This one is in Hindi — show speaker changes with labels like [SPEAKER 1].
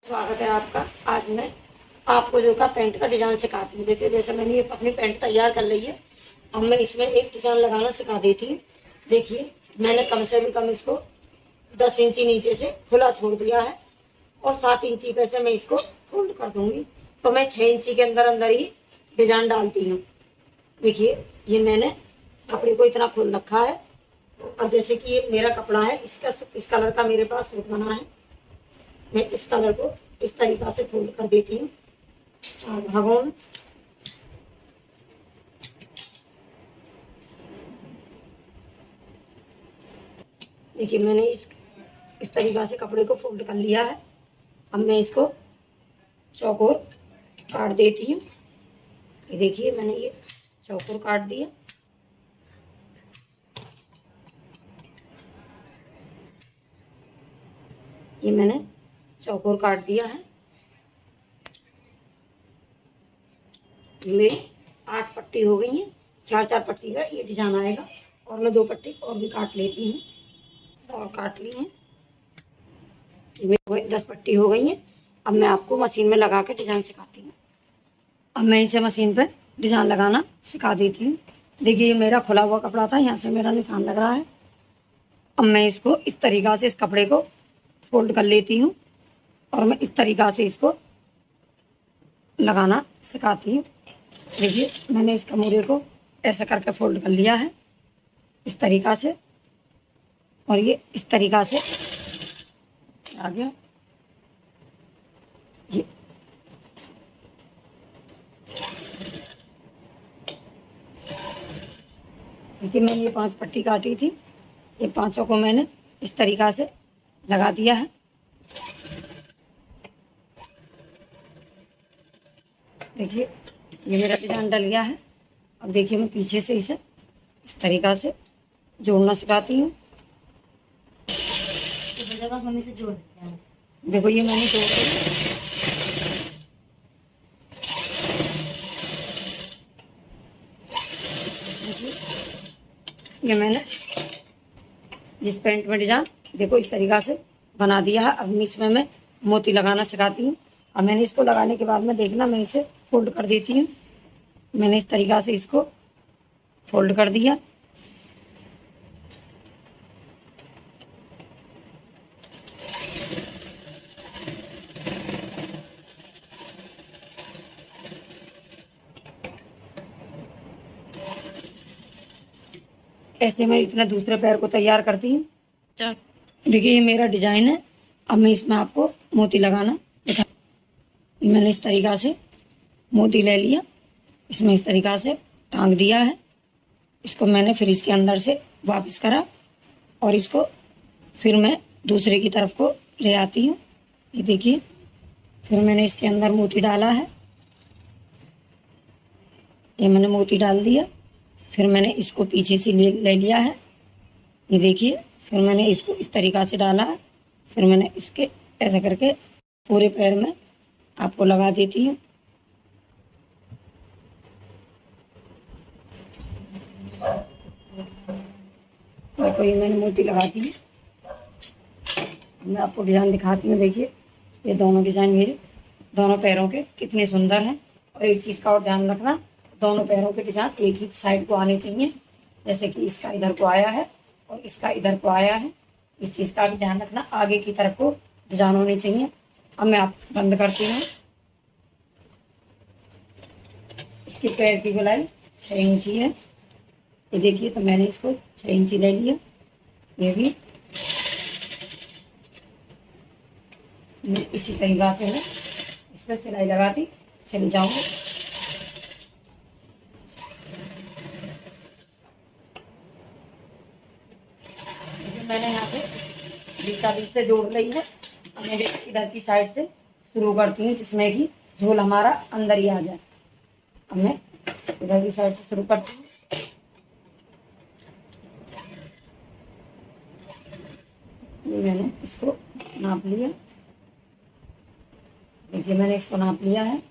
[SPEAKER 1] स्वागत है आपका। आज मैं आपको जो का पेंट का डिजाइन सिखाती हूँ। देखिए, जैसे मैंने ये अपनी पेंट तैयार कर ली है। अब मैं इसमें एक डिजाइन लगाना सिखा देती हूँ। देखिए, मैंने कम से भी कम इसको 10 इंची नीचे से खुला छोड़ दिया है और 7 इंची पे से मैं इसको फोल्ड कर दूंगी। तो मैं 6 इंची के अंदर अंदर ही डिजाइन डालती हूँ। देखिए, ये मैंने कपड़े को इतना खोल रखा है। अब जैसे कि ये मेरा कपड़ा है, इस कलर का मेरे पास सूट बना है। मैं इस कलर को इस तरीका से फोल्ड कर देती हूँ 4 भागों में। देखिए, मैंने इस तरीका से कपड़े को फोल्ड कर लिया है। अब मैं इसको चौकोर काट देती हूँ। ये देखिए, मैंने ये चौकोर काट दिया। ये मैंने चौकोर काट दिया है। मेरी 8 पट्टी हो गई है। 4-4 पट्टी का ये डिजाइन आएगा और मैं 2 पट्टी और भी काट लेती हूँ और काट ली है। मेरी 10 पट्टी हो गई है। अब मैं आपको मशीन में लगा के डिजाइन सिखाती हूँ। अब मैं इसे मशीन पे डिजाइन लगाना सिखा देती हूँ। देखिए, ये मेरा खुला हुआ कपड़ा था, यहाँ से मेरा निशान लग रहा है। अब मैं इसको इस तरीका से इस कपड़े को फोल्ड कर लेती हूँ और मैं इस तरीका से इसको लगाना सिखाती हूँ। देखिए, मैंने इस कमूरे को ऐसा करके फोल्ड कर लिया है इस तरीका से, और ये इस तरीका से आ गया। ये देखिए, मैंने ये 5 पट्टी काटी थी। ये 5 को मैंने इस तरीका से लगा दिया है। देखिए, ये मेरा डिजाइन डल गया है। अब देखिए, मैं पीछे से इसे इस तरीका से जोड़ना सिखाती हूँ।
[SPEAKER 2] जगह हम इसे जोड़ देते हैं।
[SPEAKER 1] देखो, ये मैंने जोड़ दिया। ये मैंने जिस पेंट में डिजाइन देखो इस तरीका से बना दिया है। अब इसमें मैं मोती लगाना सिखाती हूँ। अब मैंने इसको लगाने के बाद में देखना, मैं इसे फोल्ड कर देती हूँ। मैंने इस तरीका से इसको फोल्ड कर दिया। ऐसे मैं इतना दूसरे पैर को तैयार करती हूँ। देखिए, ये मेरा डिजाइन है। अब मैं इसमें आपको मोती लगाना दिखा। मैंने इस तरीका से मोती ले लिया, इसमें इस तरीका से टांग दिया है। इसको मैंने फिर इसके अंदर से वापस करा और इसको फिर मैं दूसरे की तरफ को ले आती हूँ। ये देखिए, फिर मैंने इसके अंदर मोती डाला है। ये मैंने मोती डाल दिया। फिर मैंने इसको पीछे से ले लिया है। ये देखिए, फिर मैंने इसको इस तरीका से डाला है। फिर मैंने इसके ऐसा करके पूरे पैर में आपको लगा देती हूँ। देखो, ये मैंने मोती लगा दी है। मैं आपको डिज़ाइन दिखाती हूँ। देखिए, ये दोनों डिज़ाइन मेरे दोनों पैरों के कितने सुंदर हैं। और एक चीज़ का और ध्यान रखना, दोनों पैरों के डिज़ाइन एक ही साइड को आने चाहिए। जैसे कि इसका इधर को आया है और इसका इधर को आया है। इस चीज़ का भी ध्यान रखना, आगे की तरफ को डिज़ाइन होने चाहिए। अब मैं आप बंद करती हूँ। इसके पैर की गोलाई 6 इंची है। ये देखिए, तो मैंने इसको 6 इंची ले लिया। ये भी इसी तरीका से मैं इस पर सिलाई लगाती चली जाऊंगी। मैंने यहाँ पे बीचा बीच से जोड़ ली है। अब मैं इधर की साइड से शुरू करती हूँ, जिसमें कि झोल हमारा अंदर ही आ जाए। अब मैं इधर की साइड से शुरू करती हूँ। ये मैंने इसको नाप लिया। देखिए, मैंने इसको नाप लिया है।